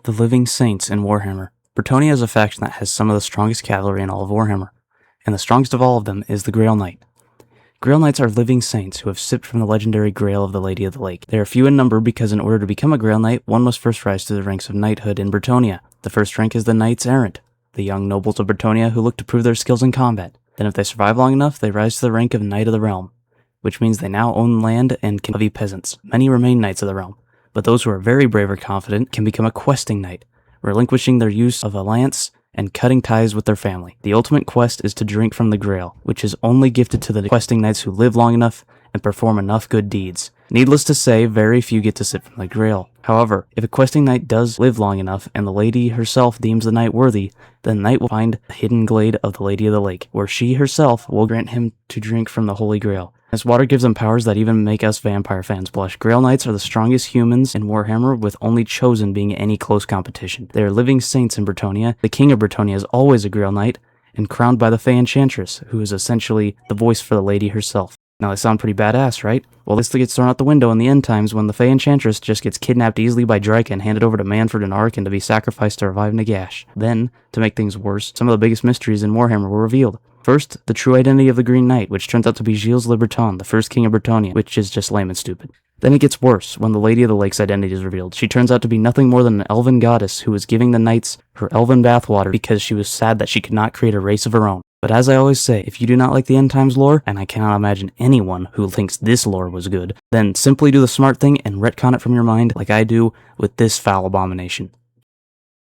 The Living Saints in Warhammer. Bretonnia is a faction that has some of the strongest cavalry in all of Warhammer, and the strongest of all of them is the Grail Knight. Grail Knights are living saints who have sipped from the legendary Grail of the Lady of the Lake. They are few in number because in order to become a Grail Knight, one must first rise to the ranks of knighthood in Bretonnia. The first rank is the Knights Errant, the young nobles of Bretonnia who look to prove their skills in combat. Then if they survive long enough, they rise to the rank of Knight of the Realm, which means they now own land and can levy peasants. Many remain Knights of the Realm, but those who are very brave or confident can become a questing knight, relinquishing their use of a lance and cutting ties with their family. The ultimate quest is to drink from the Grail, which is only gifted to the questing knights who live long enough and perform enough good deeds. Needless to say, very few get to sip from the Grail. However, if a questing knight does live long enough and the lady herself deems the knight worthy, then the knight will find a hidden glade of the Lady of the Lake, where she herself will grant him to drink from the Holy Grail. This water gives them powers that even make us vampire fans blush. Grail Knights are the strongest humans in Warhammer, with only Chosen being any close competition. They are living saints in Bretonnia. The King of Bretonnia is always a Grail Knight, and crowned by the Fey Enchantress, who is essentially the voice for the lady herself. Now they sound pretty badass, right? Well, this gets thrown out the window in the end times when the Fey Enchantress just gets kidnapped easily by Drake and handed over to Manfred and Arkin to be sacrificed to revive Nagash. Then, to make things worse, some of the biggest mysteries in Warhammer were revealed. First, the true identity of the Green Knight, which turns out to be Gilles Le Breton, the first king of Bretonnia, which is just lame and stupid. Then it gets worse when the Lady of the Lake's identity is revealed. She turns out to be nothing more than an elven goddess who was giving the knights her elven bathwater because she was sad that she could not create a race of her own. But as I always say, if you do not like the end times lore, and I cannot imagine anyone who thinks this lore was good, then simply do the smart thing and retcon it from your mind like I do with this foul abomination.